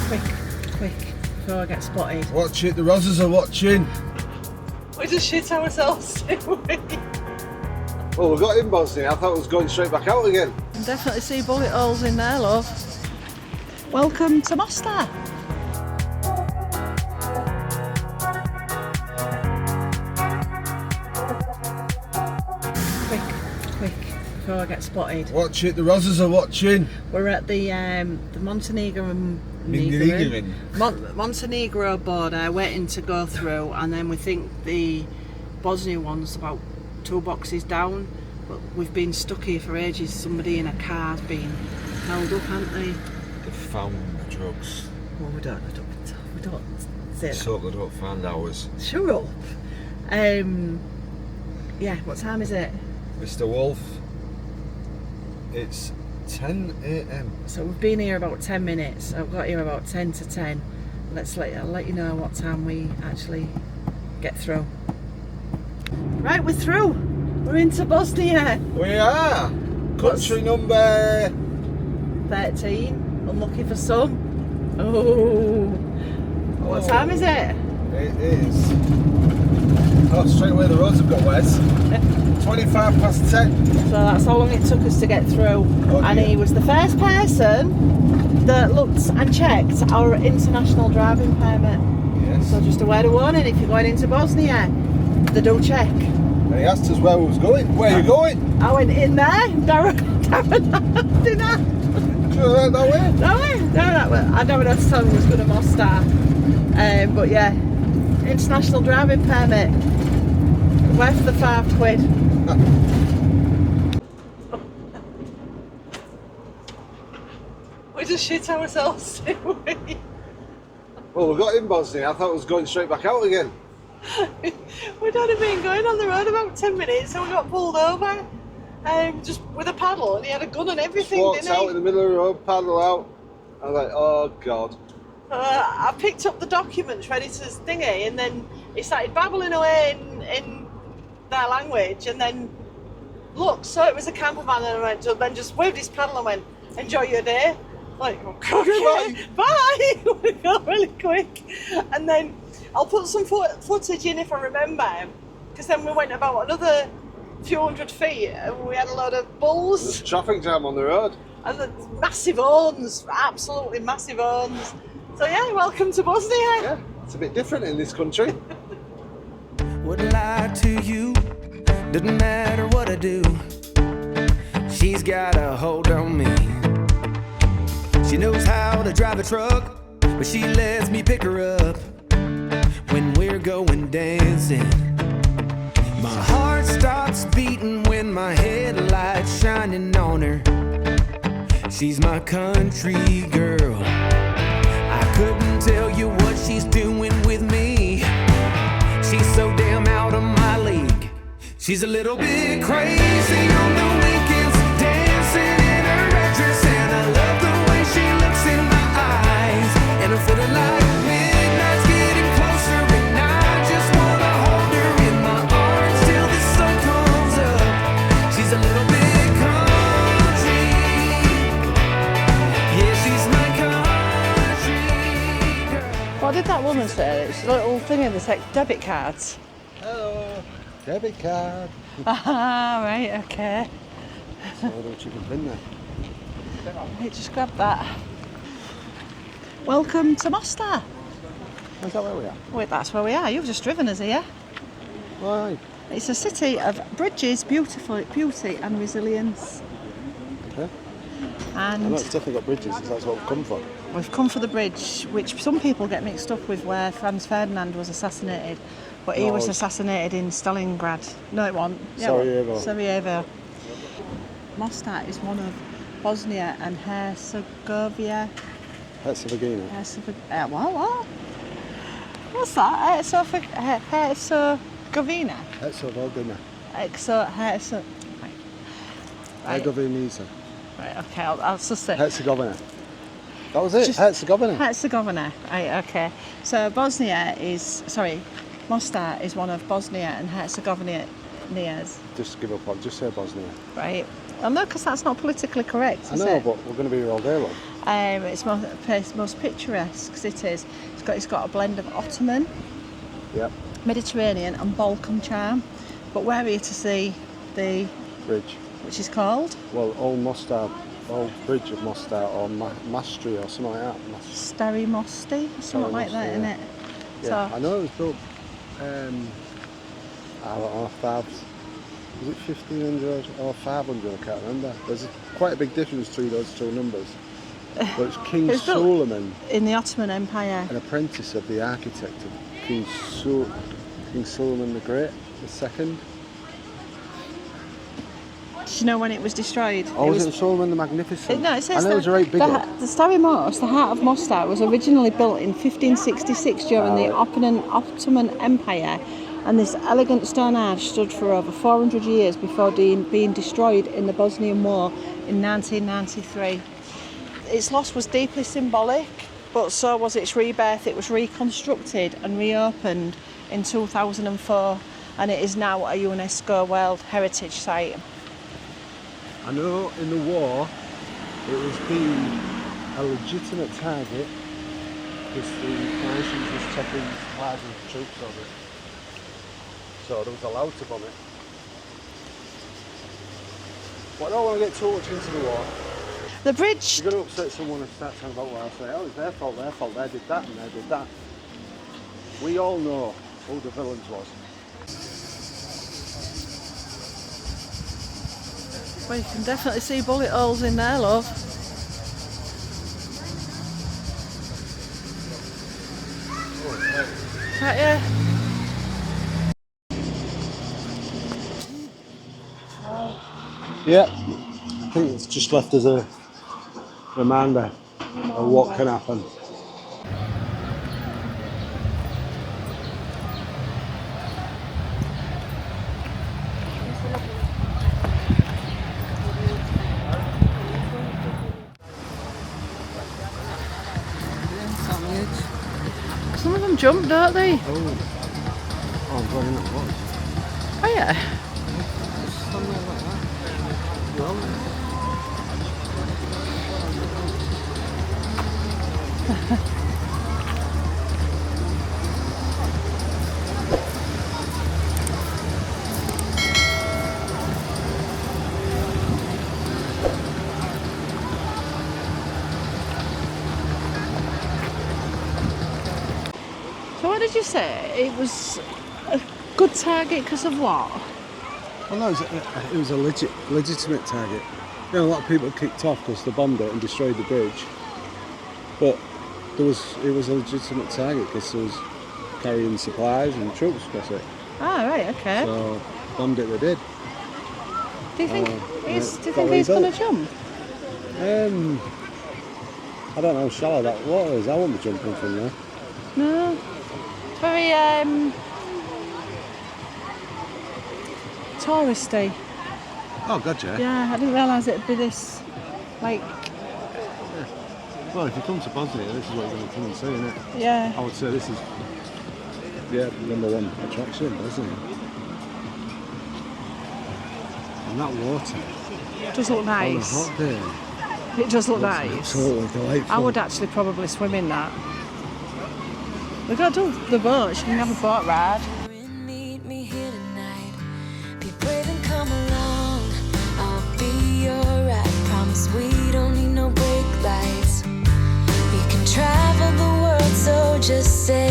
Quick, before I get spotted. Watch it, the Rozzers are watching. We just shit ourselves, didn't we? Well, we got in Bosnia. I thought it was going straight back out again. I definitely see bullet holes in there, love. Welcome to Mostar. Quick, before I get spotted. Watch it, the Rozzers are watching. We're at the Montenegro border, waiting to go through, and then we think the Bosnia one's about 2 boxes down, but we've been stuck here for ages. Somebody in a car's been held up, haven't they? They found the drugs. Well, we don't say that. So they don't find ours. Shut up. Yeah, what time is it? Mr. Wolf, it's 10 AM. So we've been here about 10 minutes. I've got here about 10 to 10. I'll let you know what time we actually get through. Right, we're through. We're into Bosnia. We are. Country number 13. Unlucky for some. Oh. What time is it? It is. Oh, straight away the roads have got wet. 25 past 10. So that's how long it took us to get through. Oh, and he was the first person that looked and checked our international driving permit. Yes. So just a word of warning, if you're going into Bosnia, they do check. And he asked us where we was going. Where are you going? I went in there, Darren, did I? Sure, that way? That way. I never had to tell him he was going to Mostar. But yeah, international driving permit. Worth the £5. We just shit ourselves, didn't we? Well, we got in Bosnia. I thought it was going straight back out again. We'd only been going on the road about 10 minutes, so we got pulled over. Just with a paddle, and he had a gun and everything, Walked didn't he? out in the middle of the road, paddle out. I was like, oh God. I picked up the documents ready to thingy, and then he started babbling away in their language, and then looked, so it was a campervan, and then just waved his paddle and went, enjoy your day. Like, okay, bye. We got really quick. And then I'll put some footage in if I remember, because then we went about another few hundred feet and we had a load of bulls. There's a traffic jam on the road. And the massive horns, absolutely massive horns. So yeah, welcome to Bosnia. Yeah, it's a bit different in this country. Wouldn't lie to you, doesn't matter what I do. She's got a hold on me. She knows how to drive a truck, but she lets me pick her up when we're going dancing. My heart stops beating when my headlights shining on her. She's my country girl. I couldn't tell you what she's doing with me. She's so damn out of my league. She's a little bit crazy on the weekends, dancing in her red dress, and I love the way she looks in my eyes. And I'm feeling like midnight's getting closer, and I just wanna hold her in my arms till the sun comes up. She's a little bit country. Yeah, she's my country girl. What did that woman say? It's a little thing in the debit cards. Hello. Debit card. Ah, right, okay. So don't you can pin there. Right, just grab that. Welcome to Mostar. Is that where we are? Wait, that's where we are. You've just driven us here. Why? It's a city of bridges, beauty and resilience. Okay. I know And it's definitely got bridges, because that's what we've come for. we've come for the bridge, which some people get mixed up with where Franz Ferdinand was assassinated. But he was assassinated in Stalingrad. No, it wasn't. Yeah, Sarajevo. Sarajevo. Mostar is one of Bosnia and Herzegovina. Herzegovina. What? What's that? Herzegovina. Herzegovina. Right. Herzegovina. Right, okay, I'll just say. Herzegovina. That was it, Just- Herzegovina. Herzegovina. Right, okay. So Mostar is one of Bosnia and Herzegovina's. Just give up on, just say Bosnia. Right. Well, no, because that's not politically correct, I is know, it? but we're going to be here all day long. It's most picturesque because it is. It's got a blend of Ottoman, Yep. Mediterranean and Balkan charm. But we're here to see the Bridge. which is called Well, old bridge of Mostar, or Mastri, or something like that. Stari Most, something like that, isn't it? Yeah, So I know it was built. I don't know, was it 1500 or 500? I can't remember. There's quite a big difference between those two numbers. But it's King It's built Suleiman, in the Ottoman Empire. an apprentice of the architect of King Suleiman the Great, the second. Do you know when it was destroyed? Oh, was it Suleiman the Magnificent? No, it says I know it was a right big one. the Stari Most, the heart of Mostar, was originally built in 1566 during the Ottoman Empire, and this elegant stone arch stood for over 400 years before being destroyed in the Bosnian War in 1993. Its loss was deeply symbolic, but so was its rebirth. It was reconstructed and reopened in 2004, and it is now a UNESCO World Heritage Site. I know in the war it was deemed a legitimate target because the Russians was taking supplies and troops over it. So they was allowed to bomb it. But I don't want to get too much into the war. The bridge. You're going to upset someone and start talking about what I say. Oh, it's their fault, they did that and they did that. We all know who the villains was. Well, you can definitely see bullet holes in there, love. Right, yeah. Yeah, I think it's just left as a reminder of what can happen. Some of them jump, don't they? Oh, I'm going in at once. Oh yeah. So what did you say? It was a good target because of what? Well, no, it was a legitimate target. You know, a lot of people kicked off because they bombed it and destroyed the bridge. But it was a legitimate target because it was carrying supplies and troops across it. Ah, right, okay. So bombed it, they did. Do you think he's going rebuilt. to jump? I don't know how shallow that water is. I won't be jumping from there. No. It's very touristy. Oh, gotcha. Yeah, I didn't realise it'd be this, like, Well, if you come to Bosnia, this is what you're going to come and see, isn't it? yeah. I would say this is #1 attraction, isn't it? And that water It does look on a nice. hot day. It does look looks nice. absolutely delightful. I would actually probably swim in that. We've got to do the boat. You can have a boat ride. Meet me here tonight. Be brave and come along. I'll be alright. Promise we don't need no brake lights. We can travel the world, so just say